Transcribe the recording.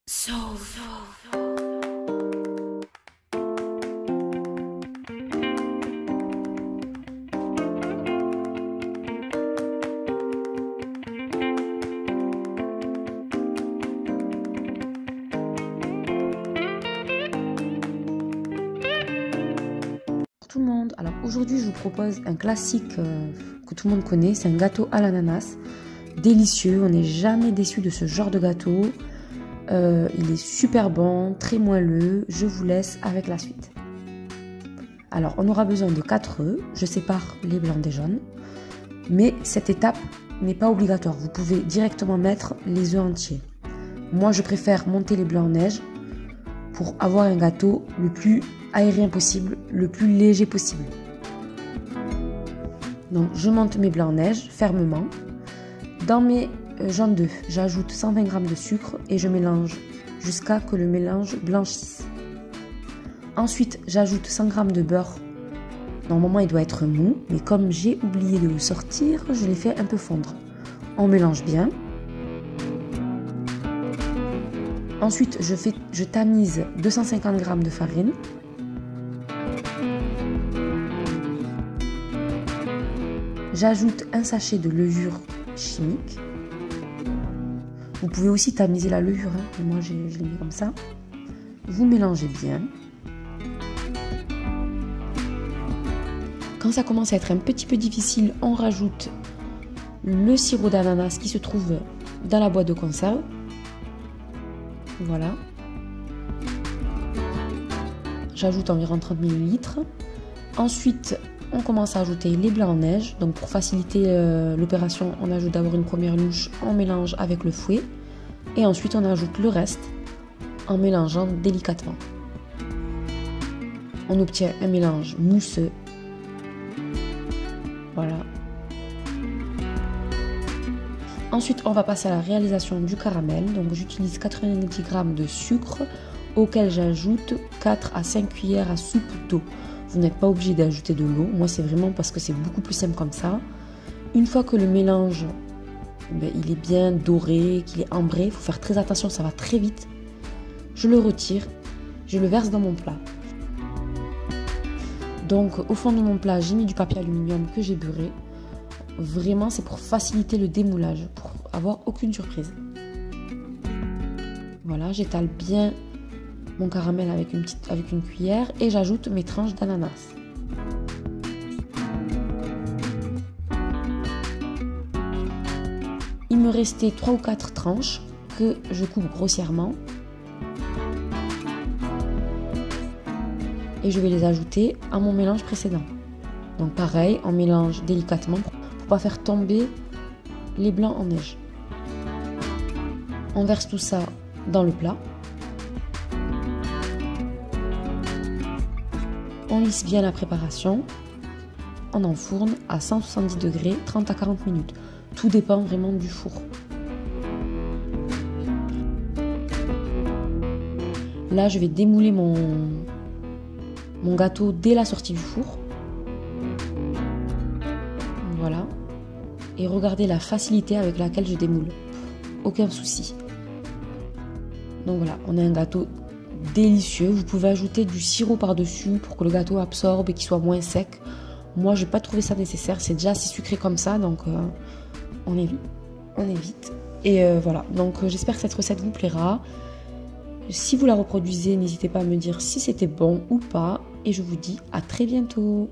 Soul. Tout le monde. Alors aujourd'hui je vous propose un classique que tout le monde connaît, c'est un gâteau à l'ananas, délicieux, on n'est jamais déçu de ce genre de gâteau, il est super bon, très moelleux, je vous laisse avec la suite. Alors on aura besoin de 4 œufs, je sépare les blancs des jaunes, mais cette étape n'est pas obligatoire, vous pouvez directement mettre les œufs entiers. Moi je préfère monter les blancs en neige pour avoir un gâteau le plus aérien possible, le plus léger possible. Donc je monte mes blancs en neige fermement. Dans mes jaunes d'œufs, j'ajoute 120 g de sucre et je mélange jusqu'à ce que le mélange blanchisse. Ensuite, j'ajoute 100 g de beurre. Normalement, il doit être mou, mais comme j'ai oublié de le sortir, je l'ai fait un peu fondre. On mélange bien. Ensuite, je tamise 250 g de farine. J'ajoute un sachet de levure chimique. Vous pouvez aussi tamiser la levure, hein. Moi je l'ai mis comme ça. Vous mélangez bien. Quand ça commence à être un petit peu difficile, on rajoute le sirop d'ananas qui se trouve dans la boîte de conserve. Voilà. J'ajoute environ 30 ml. Ensuite, on commence à ajouter les blancs en neige. Donc pour faciliter l'opération, on ajoute d'abord une première louche, on mélange avec le fouet. Et ensuite, on ajoute le reste en mélangeant délicatement. On obtient un mélange mousseux. Voilà. Ensuite, on va passer à la réalisation du caramel. Donc j'utilise 90 g de sucre auquel j'ajoute 4 à 5 cuillères à soupe d'eau. Vous n'êtes pas obligé d'ajouter de l'eau. Moi, c'est vraiment parce que c'est beaucoup plus simple comme ça. Une fois que le mélange, il est bien doré, qu'il est ambré, il faut faire très attention, ça va très vite. Je le retire, je le verse dans mon plat. Donc, au fond de mon plat, j'ai mis du papier aluminium que j'ai beurré. Vraiment, c'est pour faciliter le démoulage, pour avoir aucune surprise. Voilà, j'étale bien mon caramel avec une cuillère et j'ajoute mes tranches d'ananas. Il me restait 3 ou 4 tranches que je coupe grossièrement et je vais les ajouter à mon mélange précédent. Donc pareil, on mélange délicatement pour ne pas faire tomber les blancs en neige. On verse tout ça dans le plat. On lisse bien la préparation, on enfourne à 170 degrés, 30 à 40 minutes. Tout dépend vraiment du four. Là, je vais démouler mon gâteau dès la sortie du four. Voilà. Et regardez la facilité avec laquelle je démoule. Aucun souci. Donc voilà, on a un gâteau délicieux. Vous pouvez ajouter du sirop par-dessus pour que le gâteau absorbe et qu'il soit moins sec. Moi, je n'ai pas trouvé ça nécessaire. C'est déjà assez sucré comme ça, donc on évite. Et voilà, donc j'espère que cette recette vous plaira. Si vous la reproduisez, n'hésitez pas à me dire si c'était bon ou pas. Et je vous dis à très bientôt.